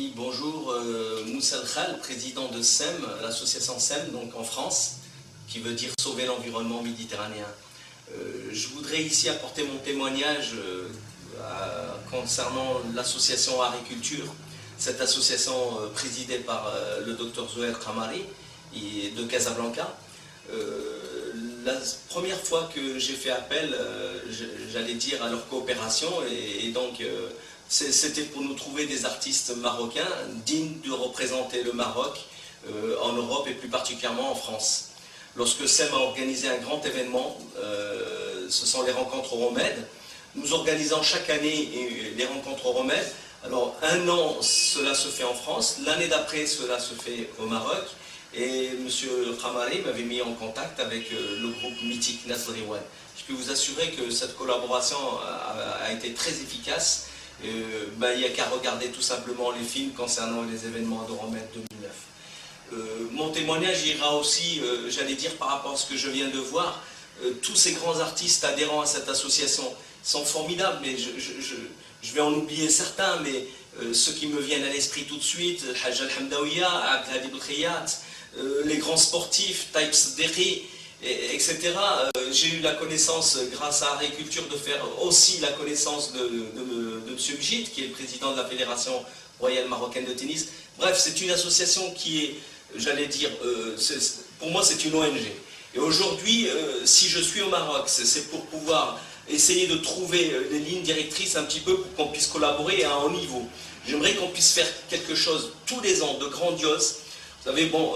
Oui, bonjour, Moussa Khal, président de SEM, l'association SEM, donc en France, qui veut dire sauver l'environnement méditerranéen. Je voudrais ici apporter mon témoignage concernant l'association Agriculture, cette association présidée par le docteur Zouhair Kamari de Casablanca. La première fois que j'ai fait appel, j'allais dire, à leur coopération, et donc c'était pour nous trouver des artistes marocains dignes de représenter le Maroc en Europe et plus particulièrement en France. Lorsque SEM a organisé un grand événement, ce sont les rencontres Euromède. Nous organisons chaque année les rencontres Euromède. Alors un an, cela se fait en France, l'année d'après, cela se fait au Maroc. Et M. Khamari m'avait mis en contact avec le groupe mythique Nasr Iwan. Je peux vous assurer que cette collaboration a été très efficace. Il n'y a qu'à regarder tout simplement les films concernant les événements d'Euromède 2009. Mon témoignage ira aussi, j'allais dire, par rapport à ce que je viens de voir. Tous ces grands artistes adhérents à cette association sont formidables, mais je vais en oublier certains, mais ceux qui me viennent à l'esprit tout de suite, Hajj Al-Hamdawiya, Abdelhadi Boukhiyat, les grands sportifs, Taïb Sderi, etc. J'ai eu la connaissance, grâce à Agriculture, de faire aussi la connaissance de M. Mjid, qui est le président de la Fédération royale marocaine de tennis. Bref, c'est une association qui est, j'allais dire, pour moi c'est une ONG. Et aujourd'hui, si je suis au Maroc, c'est pour pouvoir essayer de trouver des lignes directrices un petit peu pour qu'on puisse collaborer à un haut niveau. J'aimerais qu'on puisse faire quelque chose tous les ans de grandiose. Vous savez, bon,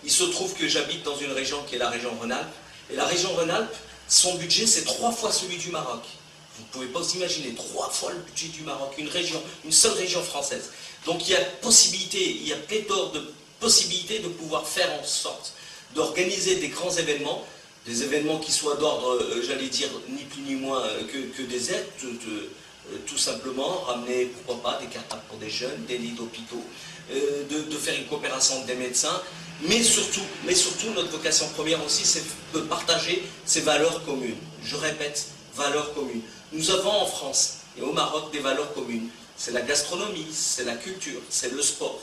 il se trouve que j'habite dans une région qui est la région Rhône-Alpes. Et la région Rhône-Alpes, son budget, c'est 3 fois celui du Maroc. Vous ne pouvez pas vous imaginer, 3 fois le budget du Maroc, une seule région française. Donc il y a possibilité, il y a pléthore de possibilités de pouvoir faire en sorte d'organiser des grands événements, des événements qui soient d'ordre, j'allais dire, ni plus ni moins que des aides, tout simplement, ramener, pourquoi pas, des cartables pour des jeunes, des lits d'hôpitaux, de faire une coopération avec des médecins, mais surtout, notre vocation première aussi, c'est de partager ces valeurs communes. Je répète, valeurs communes. Nous avons en France et au Maroc des valeurs communes. C'est la gastronomie, c'est la culture, c'est le sport.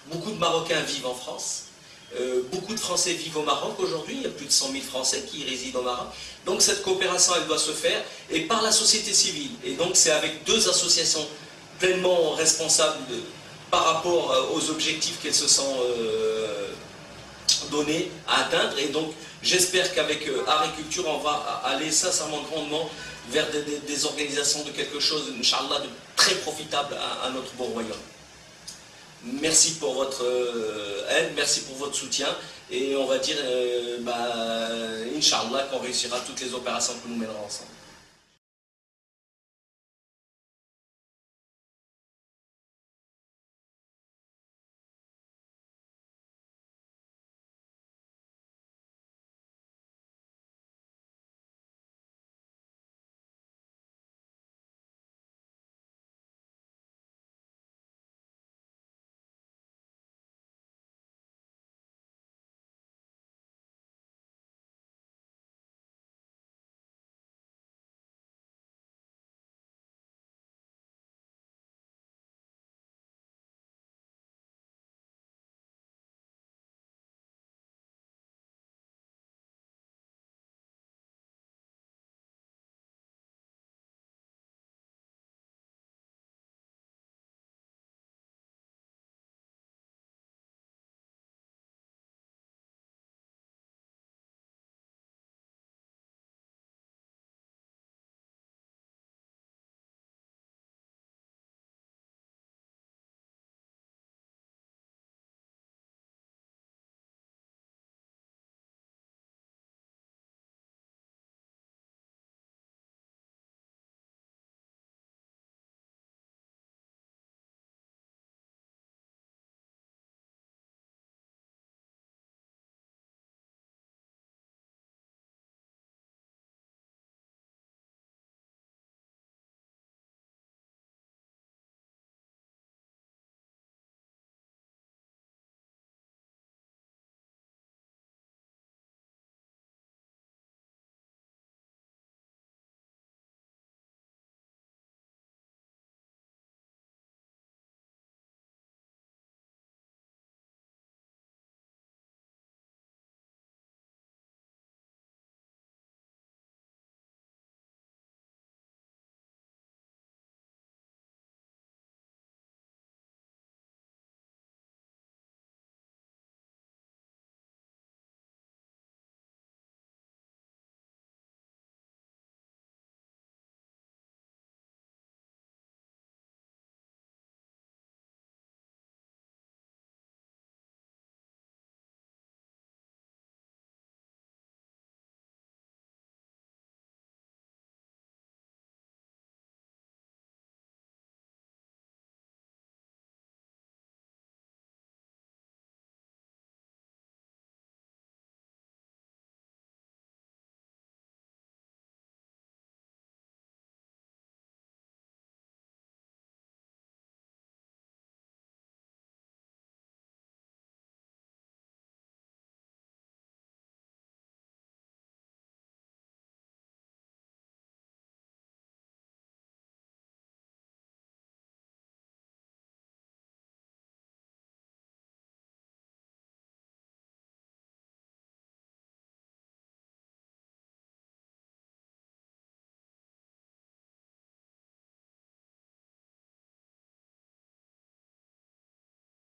Beaucoup de Marocains vivent en France. Beaucoup de Français vivent au Maroc aujourd'hui, il y a plus de 100 000 Français qui résident au Maroc. Donc cette coopération, elle doit se faire, et par la société civile. Et donc c'est avec 2 associations pleinement responsables par rapport aux objectifs qu'elles se sont donnés à atteindre. Et donc j'espère qu'avec Agriculture, on va aller sincèrement grandement vers des organisations de quelque chose, Inch'Allah, de très profitable à notre beau royaume. Merci pour votre aide, merci pour votre soutien, et on va dire, Inch'Allah, qu'on réussira toutes les opérations que nous mènerons ensemble.